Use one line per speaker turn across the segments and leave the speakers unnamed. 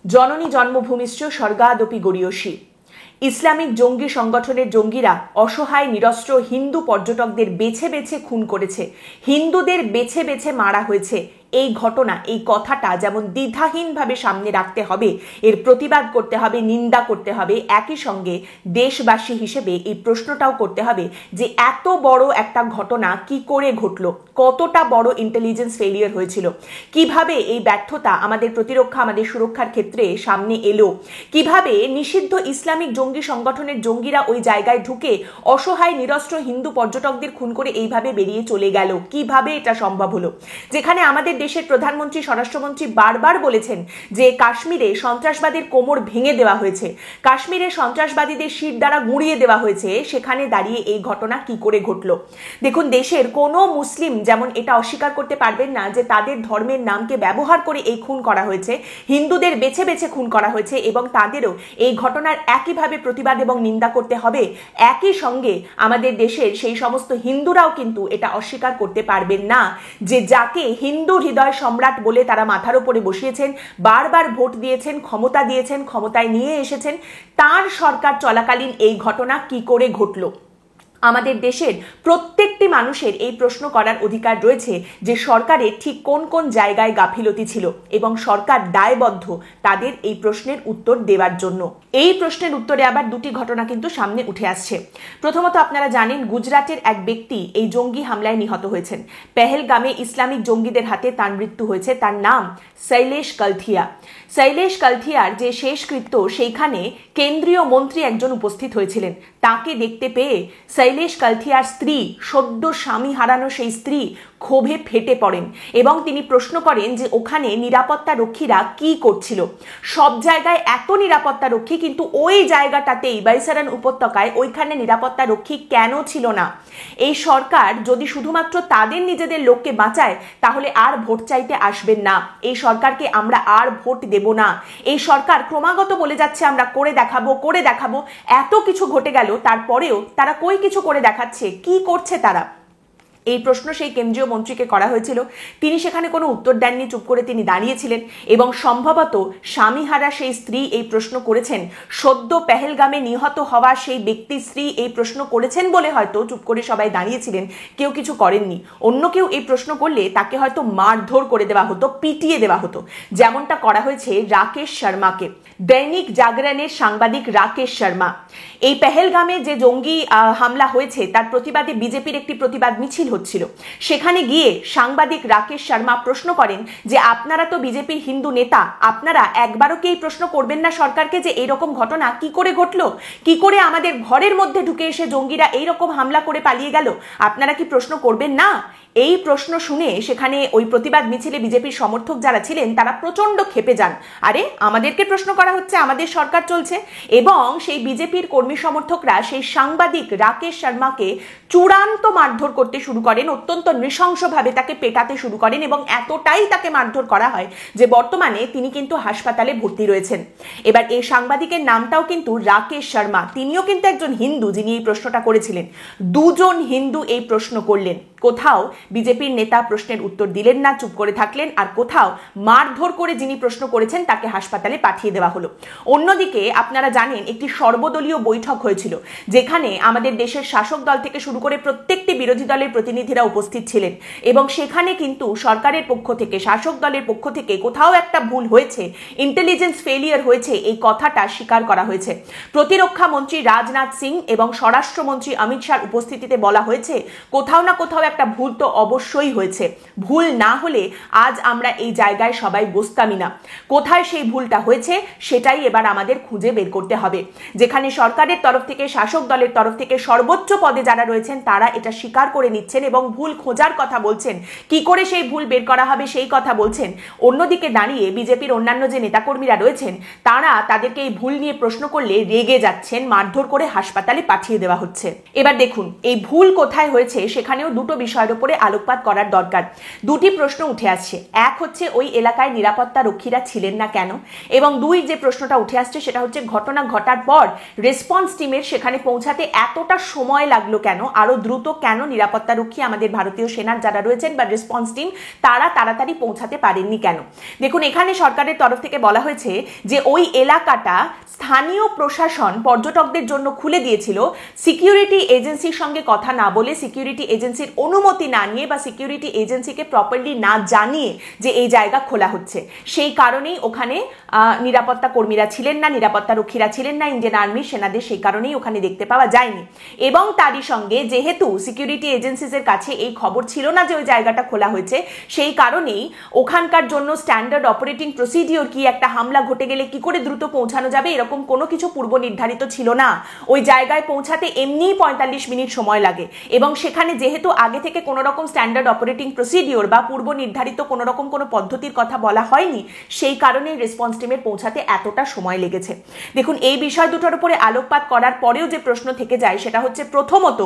জননী জন্মভূমিশ্চ স্বর্গাদপি গরীয়সী। ইসলামিক জঙ্গি সংগঠনের জঙ্গিরা অসহায় নিরস্ত্র হিন্দু পর্যটকদের বেছে বেছে খুন করেছে, হিন্দুদের বেছে বেছে মারা হয়েছে। এই ঘটনা, এই কথাটা যেমন দ্বিধাহীনভাবে সামনে রাখতে হবে, এর প্রতিবাদ করতে হবে, নিন্দা করতে হবে, একই সঙ্গে দেশবাসী হিসেবে এই প্রশ্নটাও করতে হবে যে এত বড় একটা ঘটনা কি করে ঘটলো, কতটা বড় ইন্টেলিজেন্স ফেলিয়ার হয়েছিল, কিভাবে এই ব্যর্থতা আমাদের প্রতিরক্ষা, আমাদের সুরক্ষার ক্ষেত্রে সামনে এলো, কিভাবে নিষিদ্ধ ইসলামিক জঙ্গি সংগঠনের জঙ্গিরা ওই জায়গায় ঢুকে অসহায় নিরস্ত্র হিন্দু পর্যটকদের খুন করে এইভাবে বেরিয়ে চলে গেল, কিভাবে এটা সম্ভব হলো। যেখানে আমাদের দেশের প্রধানমন্ত্রী, স্বরাষ্ট্রমন্ত্রী বারবার বলেছেন যে কাশ্মীরে সন্ত্রাসবাদের কোমর ভেঙে দেওয়া হয়েছে, কাশ্মীরে সন্ত্রাসবাদীদের শির দ্বারা গুঁড়িয়ে দেওয়া হয়েছে, সেখানে দাঁড়িয়ে এই ঘটনা কি করে ঘটলো। দেখুন, দেশের কোনো মুসলিম যেমন এটা অস্বীকার করতে পারবেন না যে তাদের ধর্মের নামকে ব্যবহার করে এই খুন করা হয়েছে, হিন্দুদের বেছে বেছে খুন করা হয়েছে, এবং তাদেরও এই ঘটনার একইভাবে প্রতিবাদ এবং নিন্দা করতে হবে। একই সঙ্গে আমাদের দেশের সেই সমস্ত হিন্দুরাও কিন্তু এটা অস্বীকার করতে পারবেন না যে যাকে হিন্দু হৃদয় সম্রাট বলে তারা মাথার উপরে বসিয়েছেন, বারবার ভোট দিয়েছেন, ক্ষমতা দিয়েছেন, ক্ষমতায় নিয়ে এসেছেন, তার সরকার চলাকালীন এই ঘটনা কি করে ঘটলো। আমাদের দেশের প্রত্যেকটি মানুষের এই প্রশ্ন করার অধিকার রয়েছে যে সরকারের ঠিক কোন কোন জায়গায় গাফিলতি ছিল এবং সরকার দায়বদ্ধ তাদের এই প্রশ্নের উত্তর দেওয়ার জন্য। এই প্রশ্নের উত্তরে আবার দুটি ঘটনা কিন্তু সামনে উঠে আসছে। প্রথমত, আপনারা জানেন গুজরাটের এক ব্যক্তি এই জঙ্গি হামলায় নিহত হয়েছেন। পেহেলগামে ইসলামিক জঙ্গিদের হাতে তার মৃত্যু হয়েছে। তার নাম শৈলেশ কালথিয়া। শৈলেশ কালথিয়ার যে শেষকৃত্য, সেইখানে কেন্দ্রীয় মন্ত্রী একজন উপস্থিত হয়েছিলেন। তাকে দেখতে পেয়ে শৈলেশ কালথিয়ার স্ত্রী, সদ্য স্বামী হারানো সেই স্ত্রী ক্ষোভে ফেটে পড়েন এবং তিনি প্রশ্ন করেন যে ওখানে নিরাপত্তা রক্ষীরা কি করছিল। সব জায়গায় এত নিরাপত্তা রক্ষী, কিন্তু ওই জায়গাটাতেই বাইসারান উপত্যকায় ওইখানে নিরাপত্তা রক্ষী কেন ছিল না। এই সরকার যদি শুধুমাত্র তাদের নিজেদের লোককে বাঁচায় তাহলে আর ভোট চাইতে আসবেন না। এই সরকারকে আমরা আর ভোট দেব না। এই সরকার ক্রমাগত বলে যাচ্ছে আমরা করে দেখাবো, করে দেখাবো। এত কিছু ঘটে গেল, তারপরেও তারা কই কিছু করে দেখাচ্ছে? কি করছে তারা? এই প্রশ্ন সেই কেন্দ্রীয় মন্ত্রীকে করা হয়েছিল। তিনি সেখানে কোনো উত্তর দেননি, চুপ করে তিনি দাঁড়িয়েছিলেন এবং সম্ভবত স্বামীহারা সেই স্ত্রী এই প্রশ্ন করেছেন, সদ্য পেহেলগামে নিহত হওয়া সেই ব্যক্তির স্ত্রী এই প্রশ্ন করেছেন বলে হয়তো চুপ করে সবাই দাঁড়িয়েছিলেন, কেউ কিছু করেননি। অন্য কেউ এই প্রশ্ন করলে তাকে হয়তো মারধর করে দেওয়া হতো, পিটিয়ে দেওয়া হতো, যেমনটা করা হয়েছে রাকেশ শর্মাকে। দৈনিক জাগরণের সাংবাদিক রাকেশ শর্মা, এই পেহেলগামে যে জঙ্গি হামলা হয়েছে তার প্রতিবাদে বিজেপির একটি প্রতিবাদ মিছিল হচ্ছিল। সেখানে গিয়ে সাংবাদিক রাকেশ শর্মা প্রশ্ন করেন যে আপনারা তো বিজেপির হিন্দু নেতা, আপনারা একবারও কি এই প্রশ্ন করবেন না সরকারকে যে এইরকম ঘটনা কি করে ঘটলো, কি করে আমাদের ঘরের মধ্যে ঢুকে এসে জঙ্গিরা এইরকম হামলা করে পালিয়ে গেল, আপনারা কি প্রশ্ন করবেন না? এই প্রশ্ন শুনে সেখানে ওই প্রতিবাদ মিছিলে বিজেপির সমর্থক যারা ছিলেন তারা প্রচন্ড ক্ষেপে যান। আরে, আমাদেরকে প্রশ্ন করা হচ্ছে, আমাদের সরকার চলছে। এবং সেই বিজেপির কর্মী সমর্থকরা সেই সাংবাদিক রাকেশ শর্মাকে চূড়ান্ত মারধর করতে শুরু করেন, অত্যন্ত নৃশংসভাবে তাকে পেটাতে শুরু করেন এবং এতটাই তাকে মারধর করা হয় যে বর্তমানে তিনি কিন্তু হাসপাতালে ভর্তি রয়েছেন। এবার এই সাংবাদিকের নামটাও কিন্তু রাকেশ শর্মা, তিনিও কিন্তু একজন হিন্দু যিনি এই প্রশ্নটা করেছিলেন। দুজন হিন্দু এই প্রশ্ন করলেন। কোথাও বিজেপির নেতা প্রশ্নের উত্তর দিলেন না, চুপ করে থাকলেন, আর কোথাও মারধর করে যিনি প্রশ্ন করেছেন তাকে হাসপাতালে পাঠিয়ে দেওয়া হলো। অন্যদিকে আপনারা জানেন একটি সর্বদলীয় বৈঠক হয়েছিল যেখানে আমাদের দেশের শাসক দল থেকে শুরু করে প্রত্যেকটি বিরোধী দলের প্রতিনিধিরা উপস্থিত ছিলেন এবং সেখানে কিন্তু সরকারের পক্ষ থেকে, শাসক দলের পক্ষ থেকে কোথাও একটা ভুল হয়েছে, ইন্টেলিজেন্স ফেলিয়ার হয়েছে, এই কথাটা স্বীকার করা হয়েছে। প্রতিরক্ষা মন্ত্রী রাজনাথ সিং এবং স্বরাষ্ট্রমন্ত্রী অমিত শাহর উপস্থিতিতে বলা হয়েছে কোথাও না কোথাও একটা ভুল তো অবশ্যই হয়েছে। ভুল না হলে আজ আমরা এই জায়গায় সবাই বসতামই না। কোথায় সেই ভুলটা হয়েছে সেটাই এবার আমাদের খুঁজে বের করতে হবে। যেখানে সরকারের তরফ থেকে, শাসক দলের তরফ থেকে সর্বোচ্চ পদে যারা রয়েছেন তারা এটা স্বীকার করে নিচ্ছেন এবং ভুল খোঁজার কথা বলছেন, কি করে সেই ভুল বের করা হবে সেই কথা বলছেন। অন্যদিকে দাঁড়িয়ে বিজেপির অন্যান্য যে নেতাকর্মীরা রয়েছেন তারা তাদেরকে এই ভুল নিয়ে প্রশ্ন করলে রেগে যাচ্ছেন, মারধর করে হাসপাতালে পাঠিয়ে দেওয়া হচ্ছে। এবার দেখুন, এই ভুল কোথায় হয়েছে সেখানেও দুটো বিষয়ের উপরে আলোকপাত করার দরকার। দুটি প্রশ্ন উঠে আসছে, এক হচ্ছে ওই এলাকায় নিরাপত্তা রক্ষীরা ছিলেন না কেন, এবং দুই যে প্রশ্নটা উঠে আসছে সেটা হচ্ছে ঘটনা ঘটার পর রেসপন্স টিমের সেখানে পৌঁছাতে এতটা সময় লাগলো কেন, আরো দ্রুত কেন নিরাপত্তা রক্ষী আমাদের ভারতীয় সেনার যারা রয়েছেন বা রেসপন্স টিম তারা তাড়াতাড়ি পৌঁছাতে পারেননি কেন। দেখুন, এখানে সরকারের তরফ থেকে বলা হয়েছে যে ওই এলাকাটা স্থানীয় প্রশাসন পর্যটকদের জন্য খুলে দিয়েছিল সিকিউরিটি এজেন্সির সঙ্গে কথা না বলে, সিকিউরিটি এজেন্সির অনুমতি না নিয়ে বা সিকিউরিটি এজেন্সিকে প্রপারলি না জানিয়ে যে এই জায়গা খোলা হচ্ছে। সেই কারণেই ওখানে নিরাপত্তা কর্মীরা ছিলেন না, নিরাপত্তা রক্ষীরা ছিলেন না, ইন্ডিয়ান আর্মির সেনাদের সেই কারণেই ওখানে দেখতে পাওয়া যায়নি। এবং তারই সঙ্গে যেহেতু সিকিউরিটি এজেন্সিসের কাছে এই খবর ছিল না যে ওই জায়গাটা খোলা হয়েছে, সেই কারণেই ওখানকার জন্য স্ট্যান্ডার্ড অপারেটিং প্রসিডিওর কি, একটা হামলা ঘটে গেলে কি করে দ্রুত পৌঁছানো যাবে এরকম কোনো কিছু পূর্ব নির্ধারিত ছিল না। ওই জায়গায় পৌঁছাতে এমনিই 45 মিনিট সময় লাগে, এবং সেখানে যেহেতু আগে থেকে কোনো রকম স্ট্যান্ডার্ড অপারেটিং প্রসিডিওর বা পূর্ব নির্ধারিত কোনো রকম কোনো পদ্ধতির কথা বলা হয়নি, সেই কারণে রেসপন্স টিমের পৌঁছাতে এতটা সময় লেগেছে। দেখুন, এই বিষয় দুটোর উপরে আলোকপাত করার পরেও যে প্রশ্ন থেকে যায় সেটা হচ্ছে, প্রথমত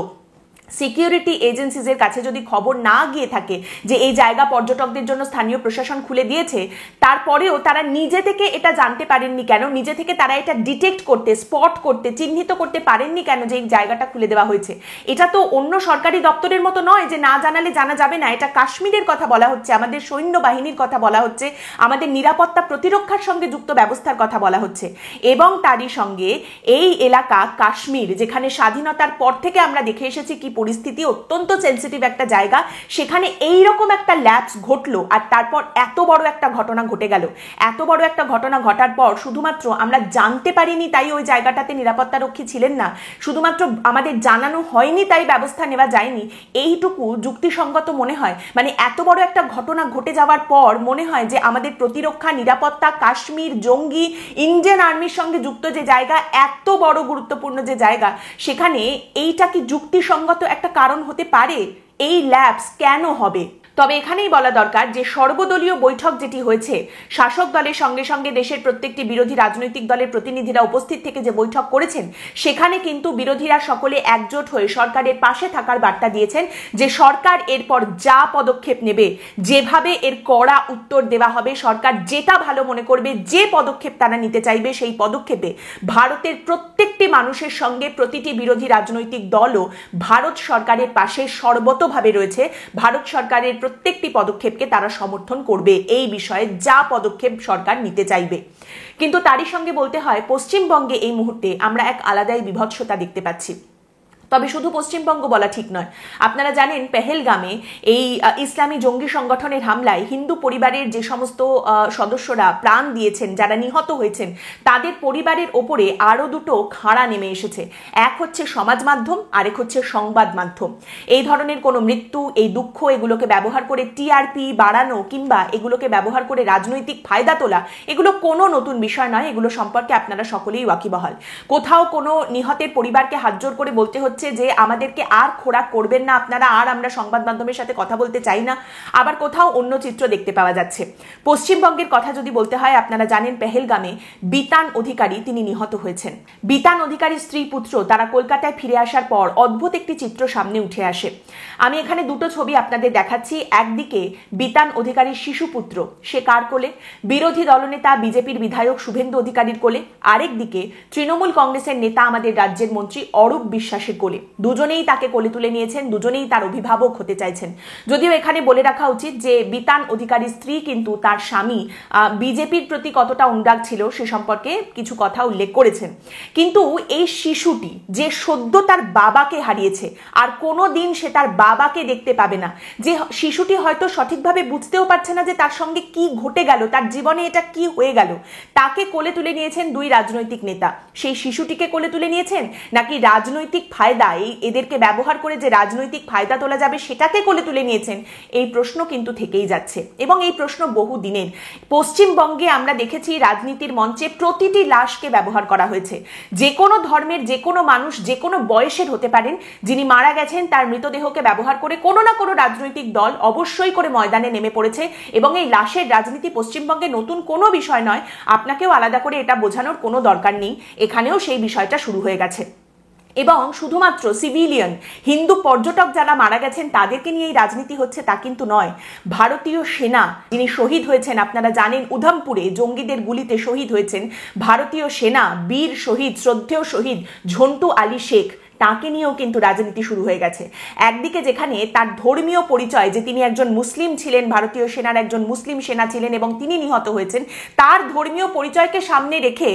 সিকিউরিটি এজেন্সিজের কাছে যদি খবর না গিয়ে থাকে যে এই জায়গা পর্যটকদের জন্য স্থানীয় প্রশাসন খুলে দিয়েছে, তারপরেও তারা নিজে থেকে এটা জানতে পারেননি কেন, নিজে থেকে তারা এটা ডিটেক্ট করতে, স্পট করতে, চিহ্নিত করতে পারেননি কেন যে এই জায়গাটা খুলে দেওয়া হয়েছে। এটা তো অন্য সরকারি দপ্তরের মতো নয় যে না জানালে জানা যাবে না। এটা কাশ্মীরের কথা বলা হচ্ছে, আমাদের সৈন্যবাহিনীর কথা বলা হচ্ছে, আমাদের নিরাপত্তা প্রতিরক্ষার সঙ্গে যুক্ত ব্যবস্থার কথা বলা হচ্ছে। এবং তারই সঙ্গে এই এলাকা কাশ্মীর, যেখানে স্বাধীনতার পর থেকে আমরা দেখে এসেছি কি পরিস্থিতি, অত্যন্ত সেন্সিটিভ একটা জায়গা, সেখানে এই রকম একটা ল্যাপস ঘটলো আর তারপর এত বড় একটা ঘটনা ঘটে গেল। এত বড় একটা ঘটনা ঘটার পর শুধুমাত্র আমরা জানতে পারিনি তাই ওই জায়গাটাতে নিরাপত্তা রক্ষী ছিলেন না, শুধুমাত্র আমাদের জানানো হয়নি তাই ব্যবস্থা নেওয়া যায়নি, এইটুকু যুক্তিসঙ্গত মনে হয়? মানে এত বড় একটা ঘটনা ঘটে যাওয়ার পর মনে হয় যে আমাদের প্রতিরক্ষা, নিরাপত্তা, কাশ্মীর, জঙ্গি, ইন্ডিয়ান আর্মির সঙ্গে যুক্ত যে জায়গা, এত বড় গুরুত্বপূর্ণ যে জায়গা, সেখানে এইটা কি যুক্তিসঙ্গত একটা কারণ হতে পারে? এই ল্যাপস কেন হবে? তবে এখানেই বলা দরকার যে সর্বদলীয় বৈঠক যেটি হয়েছে, শাসক দলের সঙ্গে সঙ্গে দেশের প্রত্যেকটি বিরোধী রাজনৈতিক দলের প্রতিনিধিরা উপস্থিত থেকে যে বৈঠক করেছেন, সেখানে কিন্তু বিরোধীরা সকলে একজোট হয়ে সরকারের পাশে থাকার বার্তা দিয়েছেন যে সরকার এরপর যা পদক্ষেপ নেবে, যেভাবে এর কড়া উত্তর দেওয়া হবে, সরকার যেটা ভালো মনে করবে, যে পদক্ষেপ তারা নিতে চাইবে, সেই পদক্ষেপে ভারতের প্রত্যেকটি মানুষের সঙ্গে প্রতিটি বিরোধী রাজনৈতিক দলও ভারত সরকারের পাশে সর্বতোভাবে রয়েছে। ভারত সরকারের প্রত্যেকটি পদক্ষেপকে তারা সমর্থন করবে, এই বিষয়ে যা পদক্ষেপ সরকার নিতে চাইবে। কিন্তু তারই সঙ্গে বলতে হয়, পশ্চিমবঙ্গে এই মুহূর্তে আমরা এক আলাদাই বিভৎসতা দেখতে পাচ্ছি। তবে শুধু পশ্চিমবঙ্গ বলা ঠিক নয়। আপনারা জানেন পেহেলগামে এই ইসলামী জঙ্গি সংগঠনের হামলায় হিন্দু পরিবারের যে সমস্ত সদস্যরা প্রাণ দিয়েছেন, যারা নিহত হয়েছেন, তাদের পরিবারের ওপরে আরও দুটো খাড়া নেমে এসেছে। এক হচ্ছে সমাজ মাধ্যম, আরেক হচ্ছে সংবাদ মাধ্যম। এই ধরনের কোনো মৃত্যু, এই দুঃখ, এগুলোকে ব্যবহার করে টিআরপি বাড়ানো কিংবা এগুলোকে ব্যবহার করে রাজনৈতিক ফায়দা তোলা, এগুলো কোনো নতুন বিষয় নয়। এগুলো সম্পর্কে আপনারা সকলেই ওয়াকিবহাল। কোথাও কোনো নিহতের পরিবারকে হাতজোড় করে বলতে হচ্ছে যে আমাদেরকে আর খোরাক করবেন না আপনারা, আর আমরা সংবাদ মাধ্যমের সাথে কথা বলতে চাই না। আবার কোথাও অন্য চিত্র দেখতে পাওয়া যাচ্ছে। পশ্চিমবঙ্গের কথা যদি বলতে হয়, আপনারা জানেন পেহেলগামে বিতান অধিকারী তিনি নিহত হয়েছেন। বিতান অধিকারীর স্ত্রী পুত্র তারা কলকাতায় ফিরে আসার পর অদ্ভুত একটি চিত্র সামনে উঠে আসে। আমি এখানে দুটো ছবি আপনাদের দেখাচ্ছি। একদিকে বিতান অধিকারীর শিশুপুত্র, সে কার কোলে? বিরোধী দলনেতা বিজেপির বিধায়ক শুভেন্দু অধিকারীর কোলে। আরেকদিকে তৃণমূল কংগ্রেসের নেতা, আমাদের রাজ্যের মন্ত্রী অরূপ বিশ্বাসের কোলে। দুজনেই তাকে কোলে তুলে নিয়েছেন, দুজনেই তার অভিভাবক হতে চাইছেন। যদিও এখানে বলে রাখা উচিত যে বিতান অধিকারীর স্ত্রী কিন্তু তার স্বামী বিজেপির প্রতি কতটা অনুরাগ ছিল সে সম্পর্কে কিছু কথা উল্লেখ করেছেন। কিন্তু এই শিশুটি যে সদ্য তার বাবাকে হারিয়েছে, আর কোনো দিন সে তার বাবাকে দেখতে পাবে না, যে শিশুটি হয়তো সঠিকভাবে বুঝতেও পারছে না যে তার সঙ্গে কি ঘটে গেল, তার জীবনে এটা কি হয়ে গেল, তাকে কোলে তুলে নিয়েছেন দুই রাজনৈতিক নেতা। সেই শিশুটিকে কোলে তুলে নিয়েছেন নাকি রাজনৈতিক ফায়দা, এদেরকে ব্যবহার করে যে রাজনৈতিক ফায়দা তোলা যাবে সেটাকে কোলে তুলে নিয়েছেন? এই প্রশ্ন কিন্তু থেকেই যাচ্ছে, এবং এই প্রশ্ন বহু দিনের। পশ্চিমবঙ্গে আমরা দেখেছি রাজনীতির মঞ্চে প্রতিটি লাশকে ব্যবহার করা হয়েছে। যে কোনো ধর্মের, যে কোনো মানুষ, যে কোনো বয়সের হতে পারেন, যিনি মারা গেছেন তার মৃতদেহকে ব্যবহার করে কোনো না কোনো রাজনৈতিক দল অবশ্যই করে ময়দানে নেমে পড়েছে, এবং এই লাশের রাজনীতি পশ্চিমবঙ্গে নতুন কোনো বিষয় নয়। আপনাকেও আলাদা করে এটা বোঝানোর কোনো দরকার নেই, এখানেও সেই বিষয়টা শুরু হয়ে গেছে। এবং শুধুমাত্র সিভিলিয়ান হিন্দু পর্যটক যারা মারা গেছেন তাদেরকে নিয়েই রাজনীতি হচ্ছে তা কিন্তু নয়। ভারতীয় সেনা যিনি শহীদ হয়েছেন, আপনারা জানেন উধমপুরে জঙ্গিদের গুলিতে শহীদ হয়েছেন ভারতীয় সেনা বীর শহীদ শ্রদ্ধেয় শহীদ ঝন্টু আলী শেখ, তাকে নিয়েও কিন্তু রাজনীতি শুরু হয়ে গেছে। একদিকে যেখানে তার ধর্মীয় পরিচয় যে তিনি একজন মুসলিম ছিলেন, ভারতীয় সেনার একজন মুসলিম সেনা ছিলেন এবং তিনি নিহত হয়েছেন, তার ধর্মীয় পরিচয়কে সামনে রেখে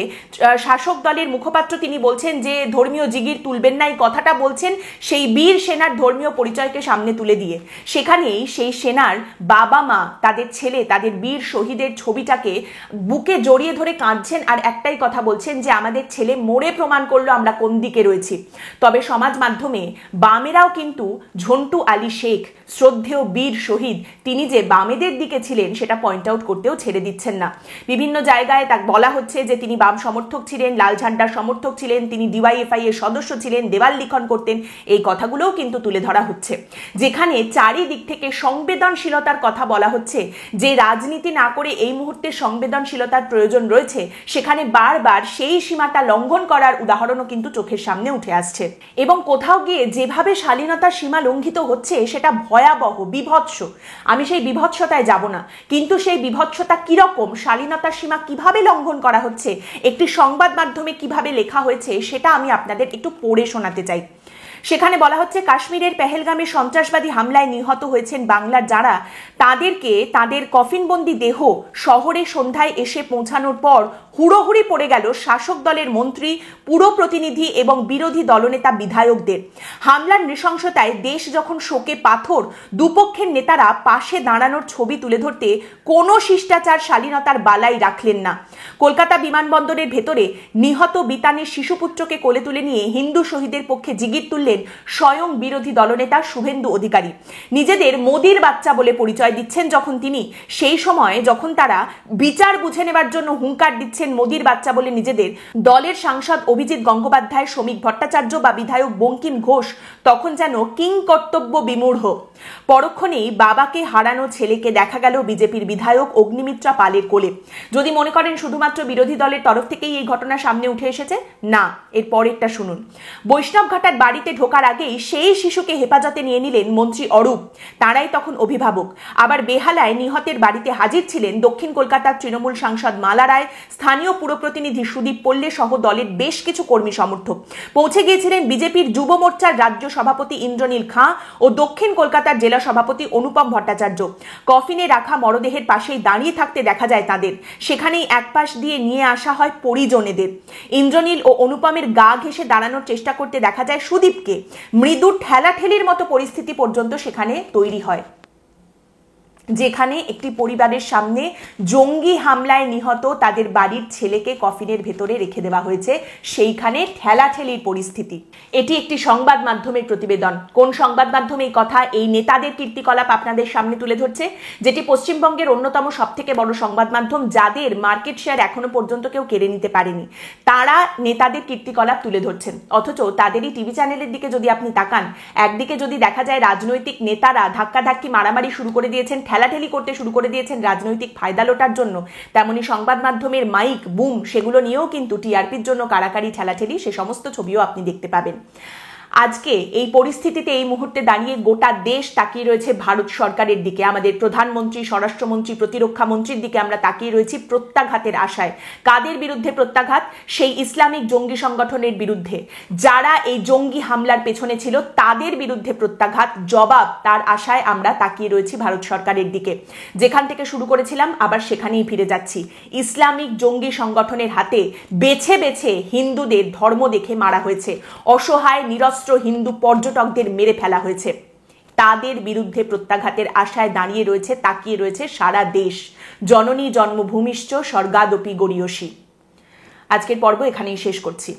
শাসক দলের মুখপাত্র তিনি বলছেন যে ধর্মীয় জিগির তুলবেন না, এই কথাটা বলছেন সেই বীর সেনার ধর্মীয় পরিচয়কে সামনে তুলে দিয়ে। সেখানেই সেই সেনার বাবা মা তাদের ছেলে তাদের বীর শহীদের ছবিটাকে বুকে জড়িয়ে ধরে কাঁদছেন আর একটাই কথা বলছেন যে আমাদের ছেলে মরে প্রমাণ করলো আমরা কোন দিকে রয়েছি। তবে সমাজ মাধ্যমে বামেরাও কিন্তু ঝন্টু আলী শেখ শ্রদ্ধেয় বীর শহীদ তিনি যে বামেদের দিকে ছিলেন সেটা পয়েন্ট আউট করতেও ছেড়ে দিচ্ছেন না। বিভিন্ন জায়গায় তাকে বলা হচ্ছে যে তিনি বাম সমর্থক ছিলেন, লাল ঝান্ডার সমর্থক ছিলেন, তিনি ডিওয়াইএফআই এর সদস্য ছিলেন, দেওয়াল লিখন করতেন, এই কথাগুলোও কিন্তু তুলে ধরা হচ্ছে। যেখানে চারিদিক থেকে সংবেদনশীলতার কথা বলা হচ্ছে, যে রাজনীতি না করে এই মুহূর্তে সংবেদনশীলতার প্রয়োজন রয়েছে, সেখানে বারবার সেই সীমাটা লঙ্ঘন করার উদাহরণও কিন্তু চোখের সামনে উঠে আসছে। এবং কোথাও গিয়ে যেভাবে শালীনতার সীমা লঙ্ঘিত হচ্ছে সেটা ভয়াবহ, বিভৎস। আমি সেই বিভৎসতায় যাব না, কিন্তু সেই বিভৎসতা কিরকম, শালীনতার সীমা কিভাবে লঙ্ঘন করা হচ্ছে, একটি সংবাদ মাধ্যমে কিভাবে লেখা হয়েছে সেটা আমি আপনাদের একটু পড়ে শোনাতে চাই। সেখানে বলা হচ্ছে কাশ্মীরের পেহেলগামে সন্ত্রাসবাদী হামলায় নিহত হয়েছেন বাংলার যারা, তাদেরকে তাদের কফিনবন্দি দেহ শহরে সন্ধ্যায় এসে পৌঁছানোর পর হুড়োহুড়ি পড়ে গেল শাসক দলের মন্ত্রী, পুর প্রতিনিধি এবং বিরোধী দলনেতা বিধায়কদের। হামলার নৃশংসতায় দেশ যখন শোকে পাথর, দুপক্ষের নেতারা পাশে দাঁড়ানোর ছবি তুলে ধরতে কোনো শিষ্টাচার শালীনতার বালাই রাখলেন না। কলকাতা বিমানবন্দরের ভেতরে নিহত বিতানের শিশুপুত্রকে কোলে তুলে নিয়ে হিন্দু শহীদের পক্ষে জিগির তুললেন স্বয়ং বিরোধী দলনেতা শুভেন্দু অধিকারী। নিজেদের মোদির বাচ্চা বলে পরিচয় দিচ্ছেন যখন তিনি, সেই সময় যখন তারা বিচার বুঝে নেবার জন্য হুঙ্কার দিচ্ছেন মোদির বাচ্চা বলে নিজেদের, দলের সাংসদ অভিজিৎ গঙ্গোপাধ্যায়, শ্রমিক ভট্টাচার্য বা বিধায়ক বঙ্কিম ঘোষ তখন যেন কিং কর্তব্য বিমূঢ়। পরক্ষণেই বাবাকে হারানো ছেলেকে দেখা গেল বিজেপির বিধায়ক অগ্নিমিত্রা পালের কোলে। যদি মনে করেন শুধুমাত্র বিরোধী দলের তরফ থেকেই এই ঘটনা সামনে উঠে এসেছে, না, এর পরেরটা শুনুন। বৈষ্ণবঘাটার বাড়িতে ঢোকার আগেই সেই শিশুকে হেফাজতে নিয়ে নিলেন মন্ত্রী অরূপ, তারাই তখন অভিভাবক। আবার বেহালায় নিহতের বাড়িতে হাজির ছিলেন দক্ষিণ কলকাতার তৃণমূল সাংসদ মালা রায়, স্থানীয় পুরপ্রতিনিধি সুদীপ পল্লে সহ দলের বেশ কিছু কর্মী সমর্থক। পৌঁছে গিয়েছিলেন বিজেপির যুব মোর্চার রাজ্য সভাপতি ইন্দ্রনীল খাঁ ও দক্ষিণ কলকাতার জেলা সভাপতি অনুপম ভট্টাচার্য। কফিনে রাখা মরদেহের পাশেই দাঁড়িয়ে থাকতে দেখা যায় তাদের। সেখানেই এক পাশ দিয়ে নিয়ে আসা হয় পরিজনেদের। ইন্দ্রনীল ও অনুপমের গা ঘেঁষে দাঁড়ানোর চেষ্টা করতে দেখা যায় সুদীপকে। মৃদু ঠেলাঠেলির মতো পরিস্থিতি পর্যন্ত সেখানে তৈরি হয়, যেখানে একটি পরিবারের সামনে জঙ্গি হামলায় নিহত তাদের বাড়ির ছেলেকে কফিনের ভেতরে রেখে দেওয়া হয়েছে, সেইখানে ঠেলাঠেলির পরিস্থিতি। এটি একটি সংবাদ মাধ্যমের প্রতিবেদন। কোন সংবাদ মাধ্যমে এই কথা, এই নেতাদের কীর্তিকলাপ আপনাদের সামনে তুলে ধরছে, যেটি পশ্চিমবঙ্গের অন্যতম সবথেকে বড় সংবাদ মাধ্যম, যাদের মার্কেট শেয়ার এখনো পর্যন্ত কেউ কেড়ে নিতে পারেনি, তারা নেতাদের কীর্তিকলাপ তুলে ধরছেন। অথচ তাদেরই টিভি চ্যানেলের দিকে যদি আপনি তাকান, একদিকে যদি দেখা যায় রাজনৈতিক নেতারা ধাক্কাধাক্কি মারামারি শুরু করে দিয়েছেন, ঠেলাঠেলি করতে শুরু করে দিয়েছেন রাজনৈতিক ফায়দা লোটার জন্য, তেমনি সংবাদ মাধ্যমের মাইক বুম সেগুলো নিয়েও কিন্তু টিআরপির জন্য কারাকারি ঠেলাঠেলি, সে সমস্ত ছবিও আপনি দেখতে পাবেন। আজকে এই পরিস্থিতিতে এই মুহূর্তে দাঁড়িয়ে গোটা দেশ তাকিয়ে রয়েছে ভারত সরকারের দিকে, আমাদের প্রধানমন্ত্রী, স্বরাষ্ট্রমন্ত্রী, প্রতিরক্ষা মন্ত্রীর দিকে আমরা তাকিয়ে রয়েছি প্রত্যাঘাতের আশায়। কাদের বিরুদ্ধে প্রত্যাঘাত? সেই ইসলামিক জঙ্গি সংগঠনের বিরুদ্ধে, যারা এই জঙ্গি হামলার পেছনে ছিল তাদের বিরুদ্ধে প্রত্যাঘাত, জবাব, তার আশায় আমরা তাকিয়ে রয়েছি ভারত সরকারের দিকে। যেখান থেকে শুরু করেছিলাম আবার সেখানেই ফিরে যাচ্ছি। ইসলামিক জঙ্গি সংগঠনের হাতে বেছে বেছে হিন্দুদের ধর্ম দেখে মারা হয়েছে, অসহায় নিরস্ত্র হিন্দু পর্যটকদের মেরে ফেলা হয়েছে। তাদের বিরুদ্ধে প্রত্যাঘাতের আশায় দাঁড়িয়ে রয়েছে, তাকিয়ে রয়েছে সারা দেশ। জননী জন্মভূমিশ্চ স্বর্গাদপি গরীয়সী। আজকের পর্ব এখানেই শেষ করছি।